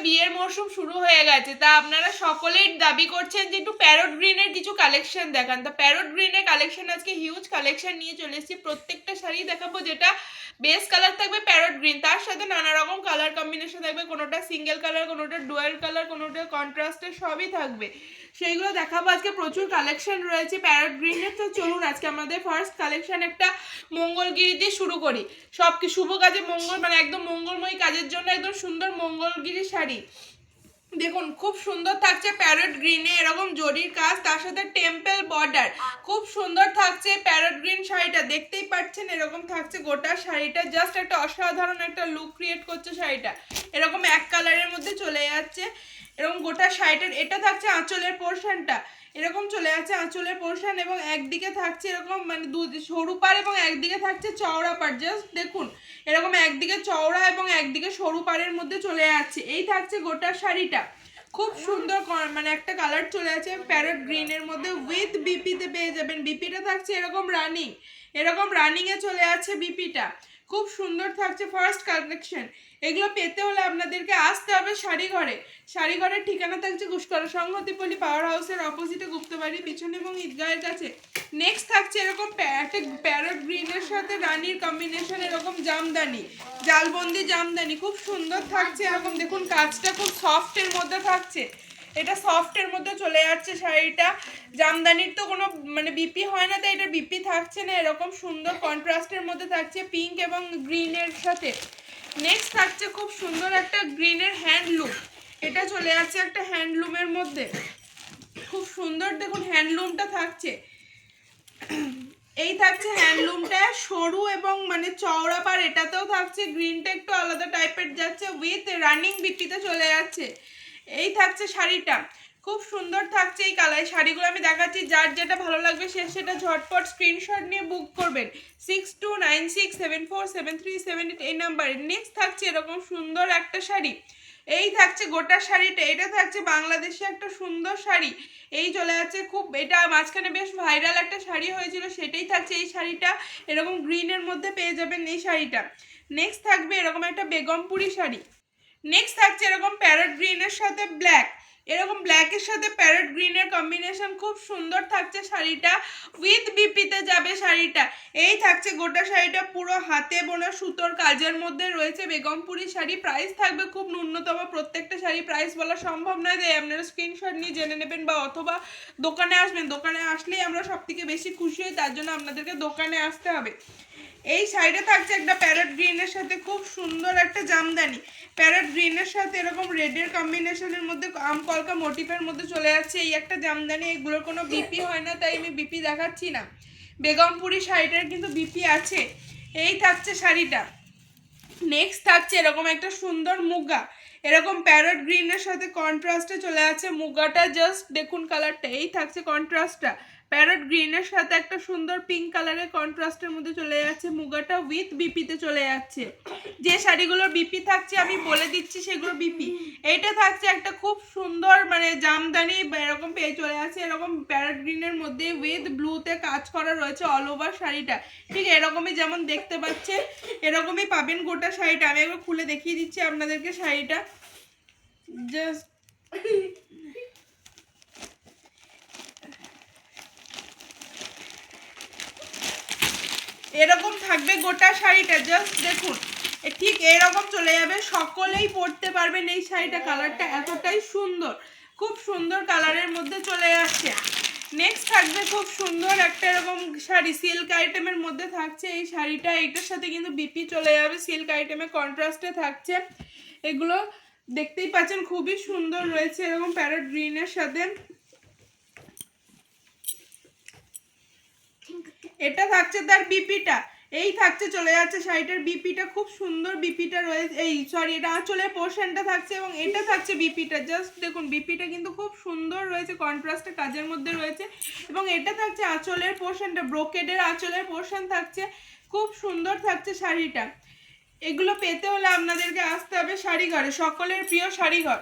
বিয়ের মরশুম শুরু হয়ে গেছে, তা আপনারা সকলেই দাবি করছেন যে একটু প্যারট গ্রিনের কিছু কালেকশন দেখান। তা প্যারট গ্রিনের কালেকশন আজকে হিউজ কালেকশন নিয়ে চলে এসেছি। প্রত্যেকটা শাড়ি দেখাবো যেটা বেস কালার থাকবে প্যারট গ্রিন, তার সাথে নানা রকম কালার কম্বিনেশন থাকবে, কোনোটা সিঙ্গেল কালার, কোনোটা ডুয়াল কালার, কোনোটা কন্ট্রাস্টের, সবই থাকবে। সেইগুলো দেখাবো আজকে। প্রচুর কালেকশন রয়েছে প্যারট গ্রিনের। তো চলুন আজকে আমাদের ফার্স্ট কালেকশন একটা মঙ্গলগিরি দিয়ে শুরু করি। সব কি শুভ কাজে মঙ্গল, মানে একদম মঙ্গলময়ী কাজের জন্য একদম সুন্দর মঙ্গলগিরি শাড়ি। দেখুন খুব সুন্দর থাকছে প্যারট গ্রিনে এরকম জরির কাজ, তার সাথে টেম্পল বর্ডার, খুব সুন্দর থাকছে প্যারট গ্রিন শাড়িটা। দেখতেই পাচ্ছেন এরকম থাকছে গোটা শাড়িটা, জাস্ট একটা অসাধারণ একটা লুক ক্রিয়েট করছে শাড়িটা। এরকম এক কালারের মধ্যে চলে যাচ্ছে এরকম গোটা শাড়িটার। এটা থাকছে আঁচলের পোর্শনটা, এরকম চলে যাচ্ছে আঁচলের পোর্শন, এবং একদিকে থাকছে এরকম মানে সরু পাড় এবং একদিকে থাকছে চওড়া পাড়। জাস্ট দেখুন এরকম একদিকে চওড়া এবং একদিকে সরু পাড়ের মধ্যে চলে যাচ্ছে। এই থাকছে গোটা শাড়িটা, খুব সুন্দর মানে একটা কালার চলে আছে প্যারট গ্রিনের মধ্যে, উইথ বিপিতে পেয়ে যাবেন। বিপিটা থাকছে এরকম রানিং, এরকম রানিং এ চলে আছে বিপিটা, খুব সুন্দর থাকছে ফার্স্ট কালেকশন। এগুলো পেতে হলে আপনাদেরকে আসতে হবে শাড়িঘরে। শাড়িঘরের ঠিকানা থাকছে গুসকরা সংহতিপল্লী পাওয়ার হাউসের অপোজিটে, গুপ্তবাড়ির পিছনে এবং ঈদগাহের কাছে। নেক্সট থাকছে এরকম প্যারট গ্রিনের সাথে রানির কম্বিনেশন, এরকম জামদানি, জালবন্দি জামদানি, খুব সুন্দর থাকছে। এরকম দেখুন কাজটা খুব সফটের মধ্যে থাকছে, এটা সফটের মধ্যে চলে যাচ্ছে শাড়িটা। জামদানির তো কোনো মানে বিপি হয় না, তাই এটা বিপি থাকছে না, এরকম সুন্দর কন্ট্রাস্টের মধ্যে থাকছে পিঙ্ক এবং গ্রিনের সাথে। নেক্সট থাকছে খুব সুন্দর একটা গ্রিনের হ্যান্ডলুম, এটা চলে যাচ্ছে একটা হ্যান্ডলুমের মধ্যে, খুব সুন্দর দেখুন হ্যান্ডলুমটা থাকছে। এই থাকছে হ্যান্ডলুমটা সরু এবং মানে চওড়া পার, এটাতেও থাকছে গ্রিনটা একটু আলাদা টাইপের যাচ্ছে, উইথ রানিং বিপিতে চলে যাচ্ছে। এই থাকছে শাড়িটা, খুব সুন্দর থাকছে এই কালার। শাড়িগুলো আমি দেখাচ্ছি, যার যেটা ভালো লাগবে সে সেটা ঝটপট স্ক্রিনশট নিয়ে বুক করবেন 6296747378 এই নাম্বারে। নেক্সট থাকছে এরকম সুন্দর একটা শাড়ি, এই থাকছে গোটা শাড়িটা। এটা থাকছে বাংলাদেশে একটা সুন্দর শাড়ি, এই চলে যাচ্ছে খুব, এটা মাঝখানে বেশ ভাইরাল একটা শাড়ি হয়েছিল, সেটাই থাকছে এই শাড়িটা। এরকম গ্রিনের মধ্যে পেয়ে যাবেন এই শাড়িটা। নেক্সট থাকবে এরকম একটা বেগমপুরি শাড়ি। নেক্সট থাকছে এরকম প্যারট গ্রিনের সাথে ব্ল্যাক, এরকম ব্ল্যাকের সাথে প্যারট গ্রিনের কম্বিনেশন, খুব সুন্দর থাকছে শাড়িটা, উইথ বিপিতে যাবে শাড়িটা। এই থাকছে গোটা শাড়িটা, পুরো হাতে বোনা সুতোর কাজের মধ্যে রয়েছে বেগমপুরি শাড়ি। প্রাইস থাকবে খুব ন্যূনতম, প্রত্যেকটা শাড়ি প্রাইস বলা সম্ভব নয়, তাই আপনারা স্ক্রিনশট নিয়ে জেনে নেবেন, বা অথবা দোকানে আসবেন, দোকানে আসলেই আমরা সব থেকে বেশি খুশি হই, তার জন্য আপনাদেরকে দোকানে আসতে হবে। এই সাইডে থাকছে একটা প্যারট গ্রিনের সাথে খুব সুন্দর একটা জামদানি, প্যারট গ্রিনের সাথে এরকম রেডের কম্বিনেশনের মধ্যে আম কলকা মোটিফের মধ্যে চলে যাচ্ছে এই একটা জামদানি। এগুলোর কোনো বিপি হয় না, তাই আমি বিপি দেখাচ্ছি না। বেগমপুরি শাড়িটার কিন্তু বিপি আছে। এই থাকছে শাড়িটা। নেক্সট থাকছে এরকম একটা সুন্দর মুগা, এরকম প্যারট গ্রিনের সাথে কন্ট্রাস্টে চলে যাচ্ছে মুগাটা, জাস্ট দেখুন কালারটা। এই থাকছে কন্ট্রাস্টটা, প্যারট গ্রিনের সাথে একটা সুন্দর পিঙ্ক কালারের কন্ট্রাস্টের মধ্যে চলে যাচ্ছে মুগাটা, উইথ বিপিতে চলে যাচ্ছে। যে শাড়িগুলোর বিপি থাকছে আমি বলে দিচ্ছি সেগুলো বিপি। এইটা থাকছে একটা খুব সুন্দর মানে জামদানি, এরকম পেয়ে চলে যাচ্ছে এরকম প্যারট গ্রিনের মধ্যে, উইথ ব্লুতে কাজ করা রয়েছে অল ওভার শাড়িটা। ঠিক এরকমই যেমন দেখতে পাচ্ছেন এরকমই পাবেন গোটা শাড়িটা। আমি একবার খুলে দেখিয়ে দিচ্ছি আপনাদেরকে শাড়িটা, জাস্ট এরকম থাকবে গোটা শাড়িটা, জাস্ট দেখুন ঠিক এরকম চলে যাবে, সকলেই পরতে পারবেন এই শাড়িটা। কালারটা এতটাই সুন্দর, খুব সুন্দর কালারের মধ্যে চলে যাচ্ছে। নেক্সট থাকবে খুব সুন্দর একটা এরকম শাড়ি, সিল্ক আইটেমের মধ্যে থাকছে এই শাড়িটা। এইটার সাথে কিন্তু বিপি চলে যাবে, সিল্ক আইটেমের কন্ট্রাস্টে থাকছে। এগুলো দেখতেই পাচ্ছেন খুবই সুন্দর রয়েছে এরকম প্যারট গ্রিনের সাথে। এটা থাকছে তার বিপিটা, এই থাকছে চলে যাচ্ছে শাড়িটার বিপিটা, খুব সুন্দর বিপিটা রয়েছে। এই সরি, এটা আঁচলের পোর্শনটা থাকছে এবং এটা থাকছে বিপিটা। জাস্ট দেখুন বিপিটা কিন্তু খুব সুন্দর রয়েছে, কন্ট্রাস্টে কাজের মধ্যে রয়েছে। এবং এটা থাকছে আঁচলের পোর্শনটা, ব্রোকেডের আঁচলের পোর্শন থাকছে, খুব সুন্দর থাকছে শাড়িটা। এগুলো পেতে হলে আপনাদেরকে আসতে হবে শাড়িঘরে, সকলের প্রিয় শাড়িঘর।